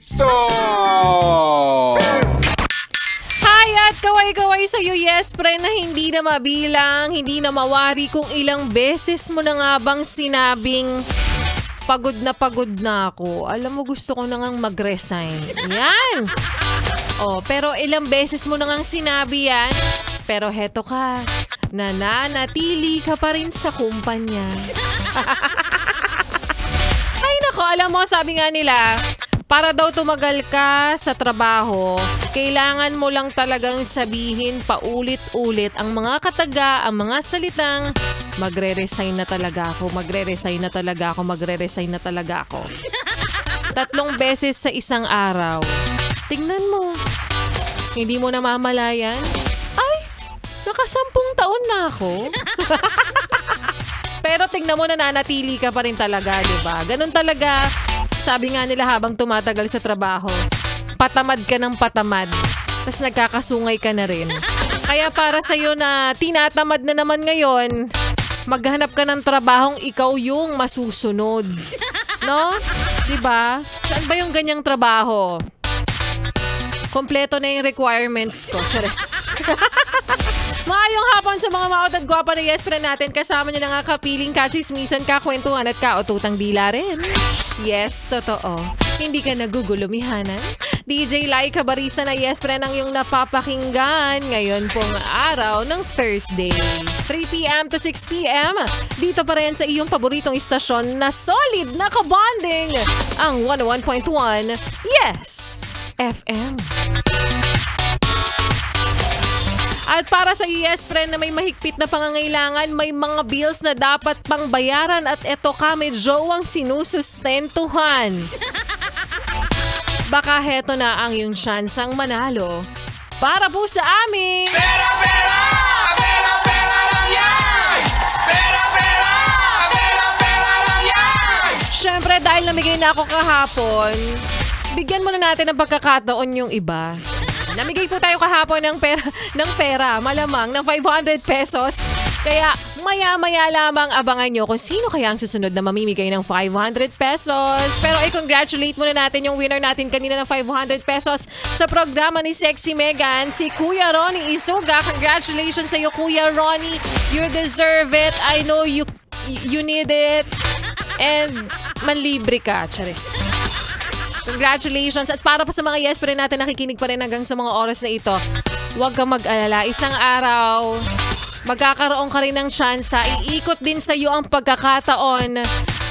Stop! Hi at kaway-kaway sa'yo, yes, pre, na hindi na mabilang, hindi na mawari kung ilang beses mo na nga bang sinabing pagod na ako. Alam mo, gusto ko na ngang mag-resign. Yan! Pero ilang beses mo na ngang sinabi yan, pero heto ka, nananatili ka pa rin sa kumpanya. Ay nako, alam mo, sabi nga nila, para daw tumagal ka sa trabaho, kailangan mo lang talagang sabihin paulit-ulit ang mga kataga, ang mga salitang magre-resign na talaga ako, magre-resign na talaga ako, magre-resign na talaga ako. 3 beses sa isang araw. Tingnan mo. Hindi mo namamalayan? Ay, naka 10 taon na ako. Pero tingnan mo, nananatili ka pa rin talaga, diba? Ganun talaga. Sabi nga nila, habang tumatagal sa trabaho, patamad ka ng patamad. Tapos nagkakasungay ka na rin. Kaya para sa'yo na tinatamad na naman ngayon, maghanap ka ng trabahong ikaw yung masusunod. No? Diba? Saan ba yung ganyang trabaho? Kompleto na yung requirements ko. Charis. Maayong hapon sa mga maot at gwapa na yes friend natin. Kasama nyo na nga kapiling, kachismisan, kakwentuhan at kaututang dila rin. Yes, totoo. Hindi ka nagugulumihanan. DJ Lai Cabarista na yes friend ang iyong napapakinggan ngayon pong araw ng Thursday. 3 p.m. to 6 p.m. Dito pa rin sa iyong paboritong istasyon na solid na kabonding. Ang 101.1 Yes FM. At para sa yes friend na may mahigpit na pangangailangan, may mga bills na dapat pang bayaran at eto ka, may jowang sinusustentuhan. Baka heto na ang iyong tsansang manalo para po sa amin. Pera, pera! Pera, pera lang yan! Pera, pera! Pera, pera lang yan! Siyempre, dahil namigay na ako kahapon, bigyan muna natin ng pagkakataon yung iba. Namigay po tayo kahapon ng pera, malamang, ng 500 pesos. Kaya maya-maya lamang abangan nyo kung sino kaya ang susunod na mamimigay ng 500 pesos. Pero i-congratulate muna natin yung winner natin kanina ng 500 pesos sa programa ni Sexy Megan, si Kuya Ronnie Isuga. Congratulations sa iyo, Kuya Ronnie. You deserve it. I know you need it. And manlibre ka, charis. Congratulations. At para pa sa mga yes pa rin natin nakikinig pa rin hanggang sa mga oras na ito, huwag kang mag-alala. Isang araw, magkakaroon ka rin ng tsansa. Iikot din sa iyo ang pagkakataon.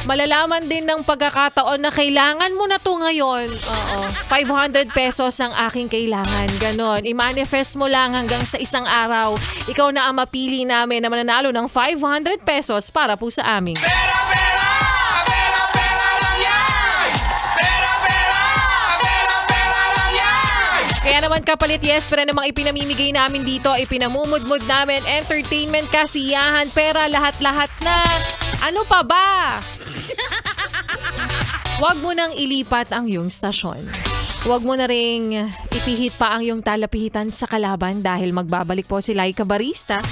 Malalaman din ng pagkakataon na kailangan mo na to ngayon. 500 pesos ang aking kailangan. Ganon. I-manifest mo lang hanggang sa isang araw. Ikaw na ang mapili namin na mananalo ng 500 pesos para po sa amin. Pera, pera! Pera, pera lang yan! Pera, pera! Pera, pera lang yan! Kaya naman kapalit yes, pero namang ipinamimigay namin dito, ipinamumudmud namin, entertainment, kasiyahan, pera, lahat-lahat na. Ano pa ba? Huwag mo nang ilipat ang iyong stasyon. Huwag mo na ring ipihit pa ang iyong talapihitan sa kalaban dahil magbabalik po si Lai Cabarista.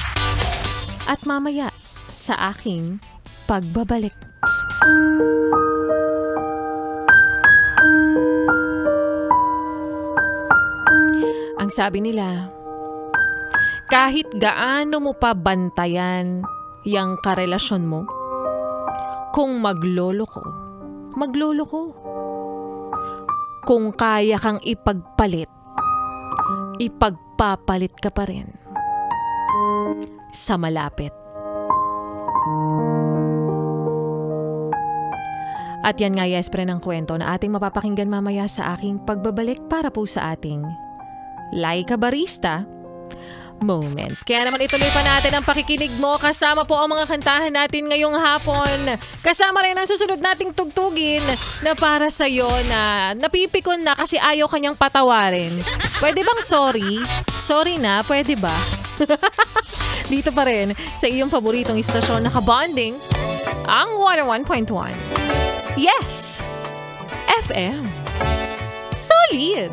At mamaya sa aking pagbabalik. Ang sabi nila, kahit gaano mo pa bantayan yang karelasyon mo, kung magloloko, magloloko. Kung kaya kang ipagpalit, ipagpapalit ka pa rin sa malapit. At yan nga yes, pre, ng kwento na ating mapapakinggan mamaya sa aking pagbabalik para po sa ating Lai Cabarista Moments. Kaya naman ituloy pa natin ang pakikinig mo. Kasama po ang mga kantahan natin ngayong hapon. Kasama rin ang susunod nating tugtugin na para sa'yo na napipikon na kasi ayaw kanyang patawarin. Pwede bang sorry? Sorry na, pwede ba? Dito pa rin sa iyong paboritong istasyon na kabonding, ang 101.1 Yes! FM. Solid!